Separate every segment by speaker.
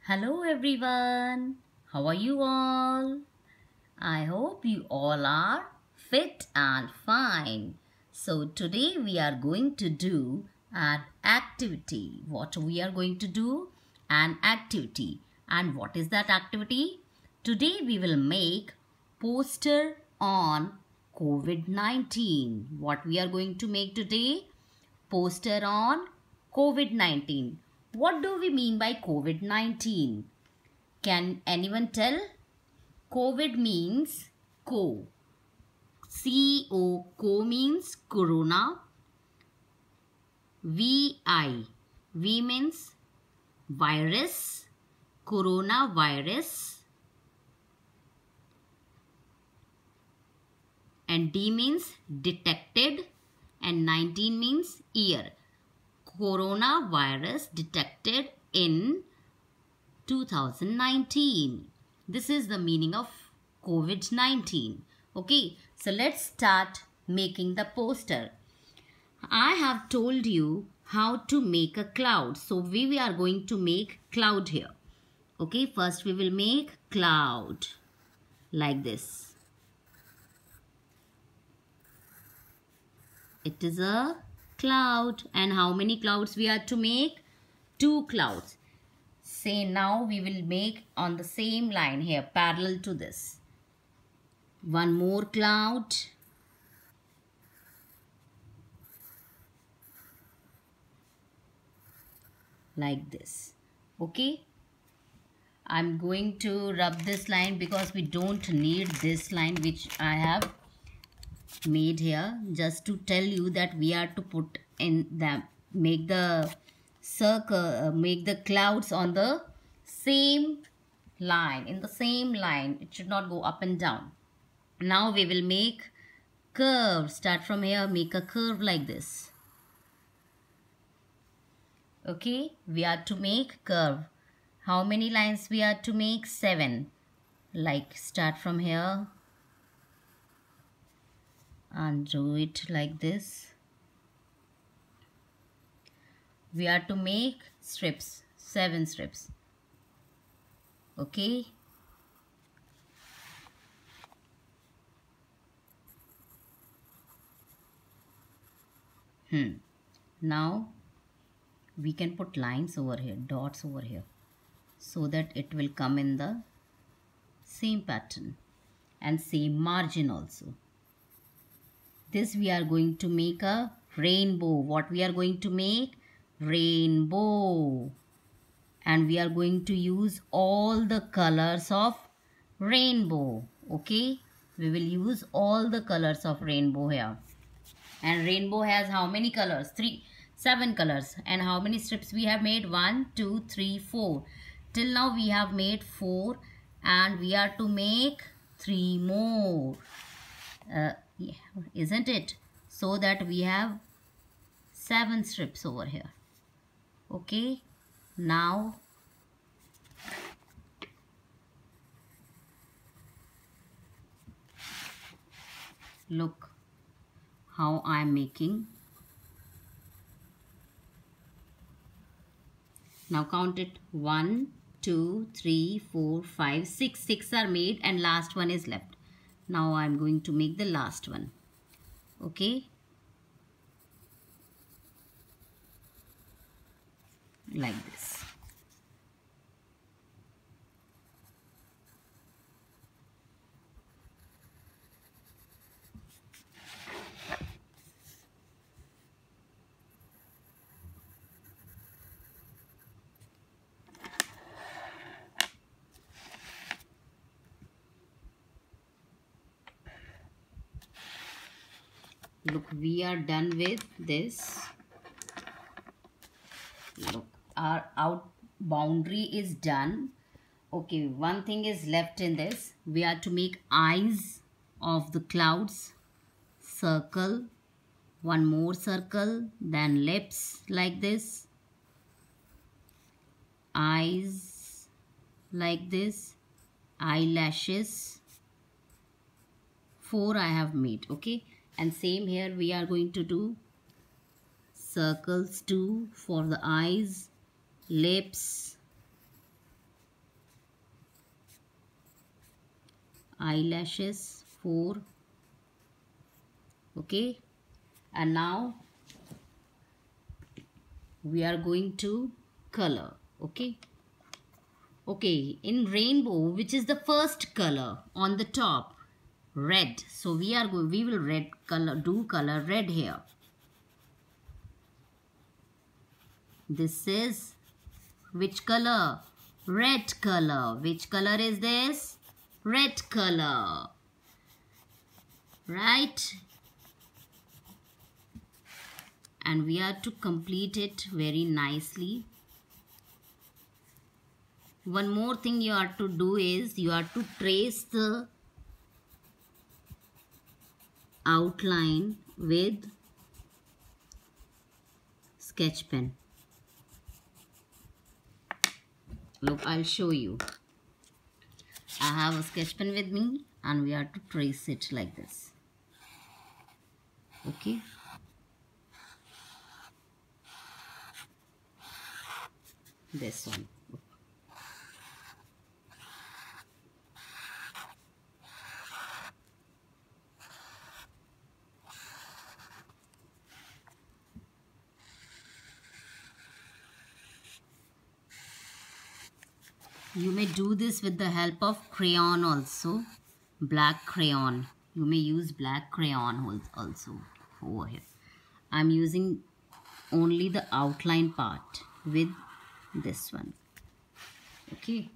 Speaker 1: Hello everyone. How are you all? I hope you all are fit and fine. So today we are going to do an activity. What we are going to do? An activity. And what is that activity? Today we will make poster on COVID-19. What we are going to make today? Poster on COVID-19. What do we mean by COVID-19? Can anyone tell? COVID means co. C-O. Co means corona. V-I. V means virus. Coronavirus. And D means detected. And 19 means year. Coronavirus detected in 2019. This is the meaning of COVID-19. Okay, so let's start making the poster. I have told you how to make a cloud. So we are going to make cloud here. Okay, first we will make cloud like this. It is a cloud. And how many clouds we are to make? 2 clouds. Say now we will make on the same line here parallel to this. One more cloud. Like this. Okay. I'm going to rub this line because we don't need this line which I have made here, just to tell you that we are to put in the make the circle, make the clouds on the same line, in the same line. It should not go up and down. Now we will make curve. Start from here, make a curve like this. Okay, we are to make curve. How many lines we are to make? 7. Like start from here and do it like this. We are to make strips, 7 strips. Okay. Now we can put lines over here, dots over here, so that it will come in the same pattern and same margin also. This we are going to make a rainbow. What we are going to make? Rainbow. And we are going to use all the colors of rainbow. Okay, we will use all the colors of rainbow here. And rainbow has how many colors? 7 colors. And how many strips we have made? 1 2 3 4. Till now we have made 4, and we are to make 3 more. Yeah, isn't it? So that we have 7 strips over here. Okay, now look how I am making. Now count it. 1 2 3 4 5 6. 6 are made and last one is left. Now I am going to make the last one. Okay, like this. Look, we are done with this. Look, our out boundary is done. Okay, one thing is left in this. We are to make eyes of the clouds. Circle. One more circle. Then lips like this. Eyes like this. Eyelashes. 4 I have made. Okay, and same here we are going to do circles too for the eyes, lips, eyelashes 4. Okay, and now we are going to color. Okay, in rainbow, which is the first color on the top? Red. So we will do color red here. This is which color? Red color. Which color is this? Red color. Right? And we are to complete it very nicely. One more thing you are to do is you are to trace the outline with sketch pen. Look, I'll show you. I have a sketch pen with me and we are to trace it like this. Okay. This one. You may do this with the help of crayon also. Black crayon. You may use black crayon also over here. I'm using only the outline part with this one. Okay.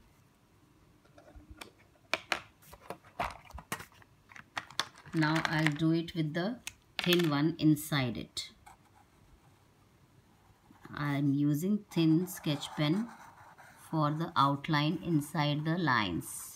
Speaker 1: Now I'll do it with the thin one inside it. I'm using thin sketch pen for the outline inside the lines.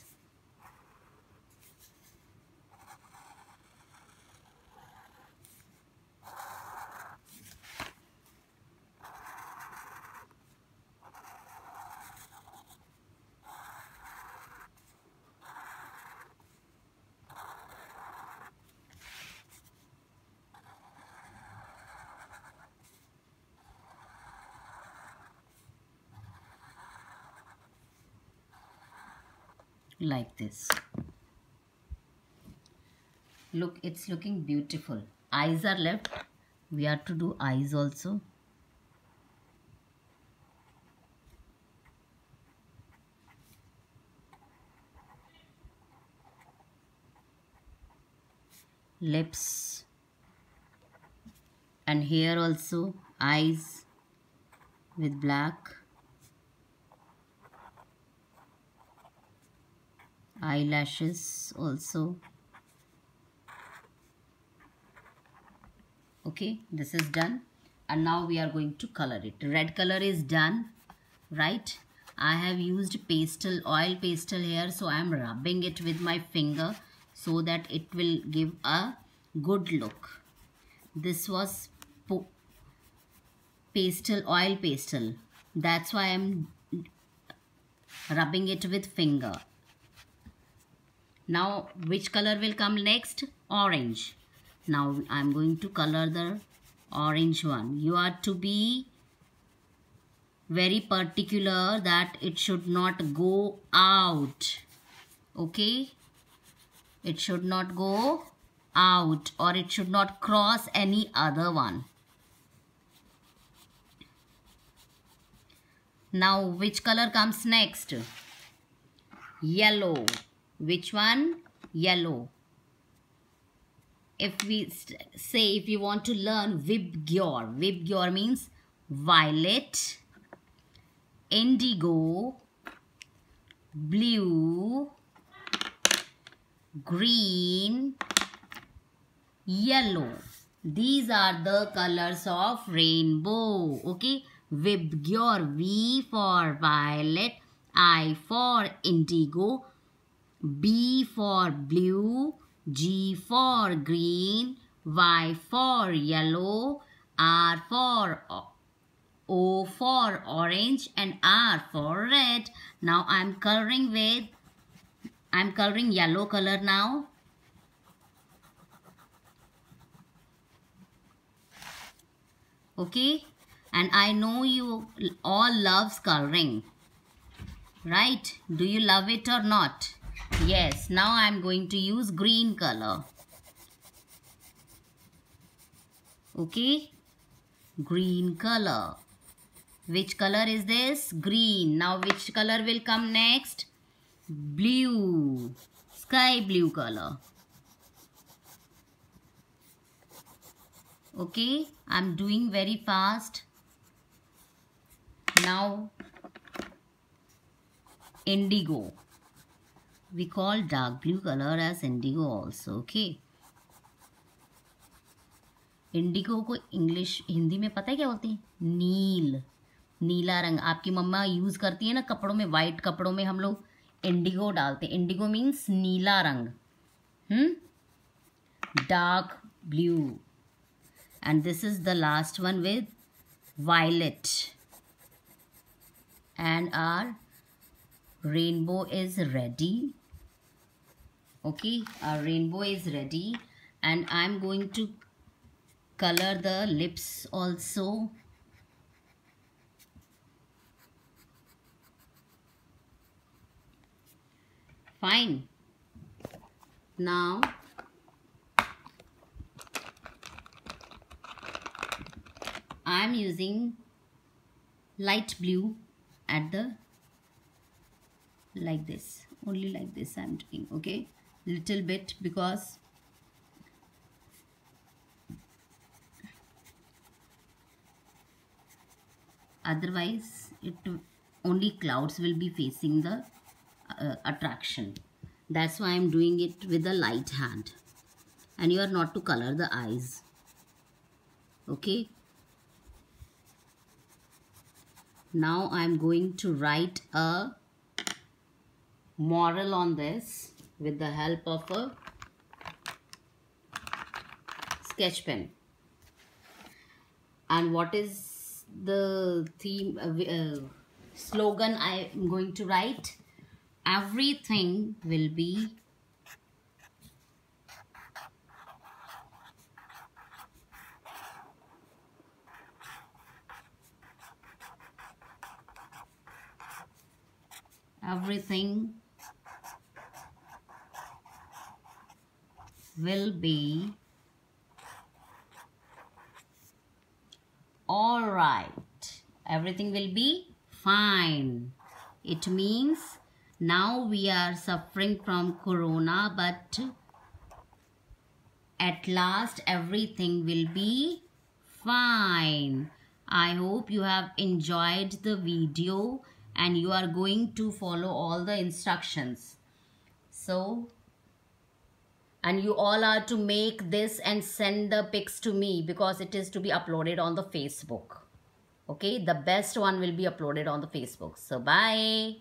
Speaker 1: Like this. Look, it's looking beautiful. Eyes are left. We have to do eyes also. Lips. And here also eyes with black. Eyelashes also. Okay, this is done. And now we are going to color it. Red color is done, right? I have used oil pastel here, so I am rubbing it with my finger so that it will give a good look. This was oil pastel. That's why I am rubbing it with finger. Now, which color will come next? Orange. Now, I am going to color the orange one. You are to be very particular that it should not go out. Okay? It should not go out or it should not cross any other one. Now, which color comes next? Yellow. Which one? Yellow. If we if you want to learn Vibgyor means violet, indigo, blue, green, yellow. These are the colors of rainbow. Okay. Vibgyor. V for violet, I for indigo, B for blue, G for green, Y for yellow, R for O for orange, and R for red. Now I'm coloring yellow color now. Okay, and I know you all loves coloring, right? Do you love it or not? Yes, now I'm going to use green color. Okay, green color. Which color is this? Green. Now which color will come next? Blue. Sky blue color. Okay, I'm doing very fast. Now indigo. We call dark blue color as indigo also. Okay. Indigo को English Hindi में पता है क्या बोलते हैं? नील, नीला रंग. आपकी मम्मा use करती है ना कपड़ों में, वाइट कपड़ों में हम लोग इंडिगो डालते हैं. इंडिगो मीन्स नीला रंग. Dark blue. And this is the last one with violet. And our rainbow is ready. Okay, our rainbow is ready, and I'm going to color the lips also. Fine. Now I'm using light blue at the like this, only like this I'm doing. Okay, little bit, because otherwise it only clouds will be facing the attraction. That's why I'm doing it with a light hand, and you are not to color the eyes. Okay, now I'm going to write a moral on this with the help of a sketch pen. And what is the theme slogan I am going to write? Everything will be all right. Everything will be fine. It means now we are suffering from corona, but at last everything will be fine. I hope you have enjoyed the video and you are going to follow all the instructions. So, and you all are to make this and send the pics to me, because it is to be uploaded on the Facebook. Okay, the best one will be uploaded on the Facebook. So bye.